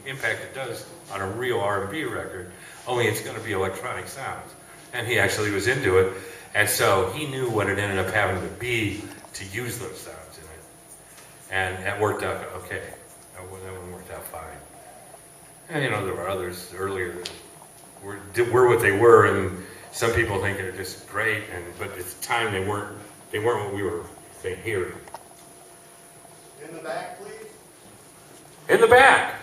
impact it does on a real R&B record, only it's going to be electronic sounds. And he actually was into it, and so he knew what it ended up having to be to use those sounds in it. And that worked out okay. That one worked out fine. And you know, there were others earlier that were what they were, and some people think they're just great, but at the time they weren't what we were hearing. In the back, please. In the back.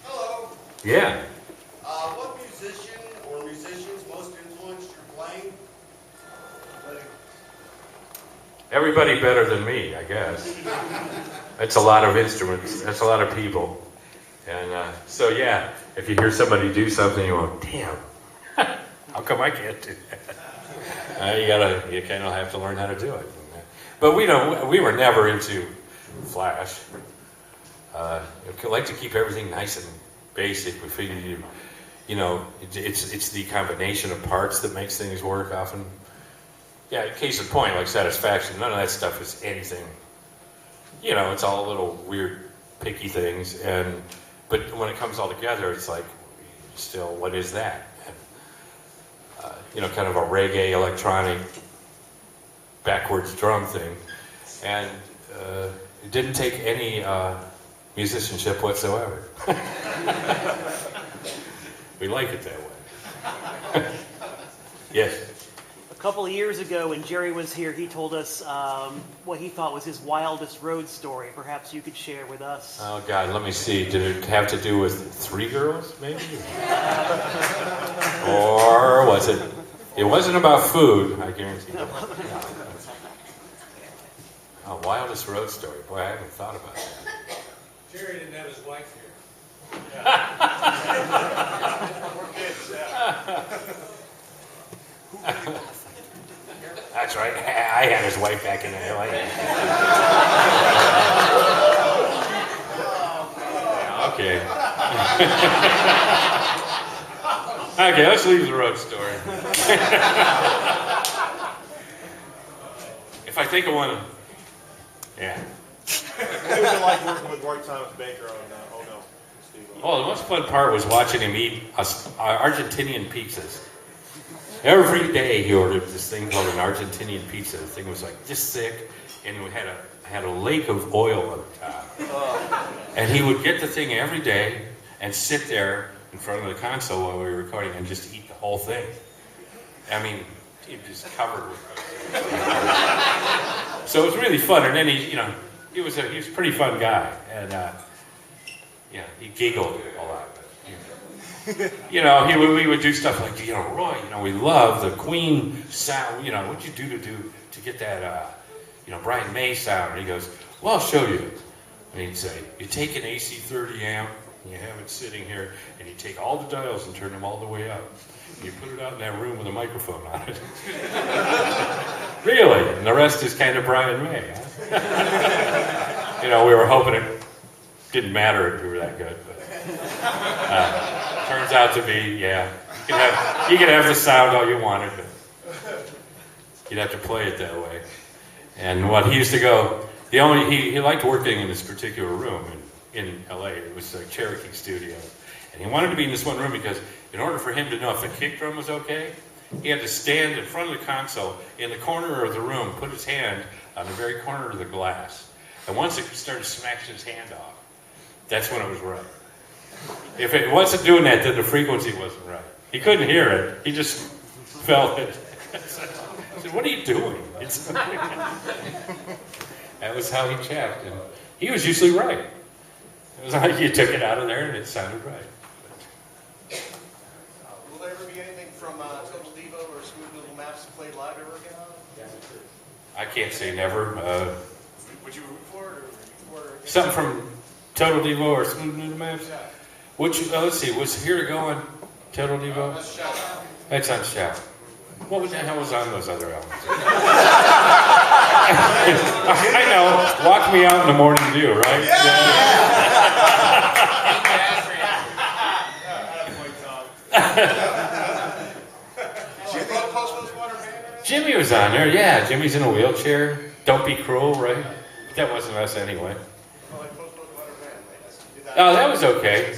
Hello. Yeah. What musician or musicians most influenced your playing? Everybody better than me, I guess. That's a lot of instruments. That's a lot of people. And so yeah, if you hear somebody do something, you go, damn, how come I can't do that? You kind of have to learn how to do it. But we were never into flash. We like to keep everything nice and basic. We figured it's the combination of parts that makes things work often. Yeah, case in point, like Satisfaction, none of that stuff is anything. It's all little weird, picky things, but when it comes all together, it's like, still, what is that? And, kind of a reggae, electronic, backwards drum thing. And it didn't take any musicianship whatsoever. We like it that way. Yes? A couple of years ago, when Jerry was here, he told us what he thought was his wildest road story. Perhaps you could share with us. Oh, God, let me see. Did it have to do with 3 girls, maybe? Or was it? It wasn't about food, I guarantee you. Oh, wildest road story. Boy, I haven't thought about that. Jerry didn't have his wife here. That's right. I had his wife back in LA. Okay. Okay, let's leave the road story. If I think of one, yeah. What was it like working with Roy Thomas Baker on Oh No, Steve? Oh, the most fun part was watching him eat Argentinian pizzas. Every day he ordered this thing called an Argentinian pizza. The thing was like this thick, and it had a lake of oil on the top. And he would get the thing every day and sit there in front of the console while we were recording and just eat the whole thing. I mean, he just covered with it. So it was really fun. And then he was a pretty fun guy, and he giggled a lot. We would do stuff like, Roy, we love the Queen sound. What'd you do to get that, Brian May sound? And he goes, well, I'll show you. And he'd say, you take an AC 30 amp, and you have it sitting here, and you take all the dials and turn them all the way up. And you put it out in that room with a microphone on it. Really? And the rest is kind of Brian May. Huh? We were hoping it didn't matter if we were that good. But, turns out to be, yeah. You could have the sound all you wanted, but you'd have to play it that way. And he used to go, he liked working in this particular room in LA. It was a Cherokee studio. And he wanted to be in this one room because in order for him to know if the kick drum was okay, he had to stand in front of the console in the corner of the room, put his hand on the very corner of the glass. And once it started smashing his hand off, that's when it was right. If it wasn't doing that, then the frequency wasn't right. He couldn't hear it. He just felt it. I said, what are you doing? That was how he checked. And he was usually right. It was like you took it out of there and it sounded right. Will there ever be anything from Total Devo or Smooth Little Maps played live ever again? I can't say never. Would you root for it or against Something from Total Devo or Smooth Little Maps? Yeah. Let's see, was Here to Go on Total Devo? Let's shout out. That's on Shout. What the hell was on those other albums? I know. Walk Me Out in the Morning Dew, right? Jimmy was on there, yeah. Jimmy's in a wheelchair. Don't Be Cruel, right? That wasn't us anyway. Oh, that was okay.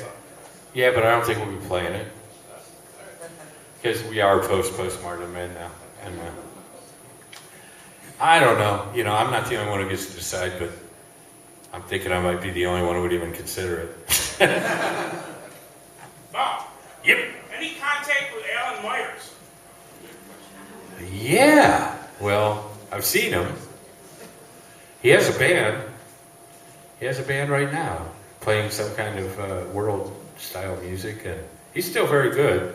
Yeah, but I don't think we'll be playing it. Because we are postmortem men now. And I don't know. You know, I'm not the only one who gets to decide, but I'm thinking I might be the only one who would even consider it. Bob, Yep. any contact with Alan Myers? Yeah. Well, I've seen him. He has a band. He has a band right now, playing some kind of world-style music, and he's still very good.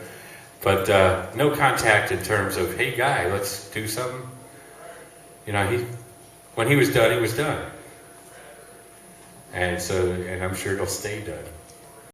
But no contact in terms of, hey, guy, let's do something. You know, when he was done, he was done. And so, and I'm sure it'll stay done.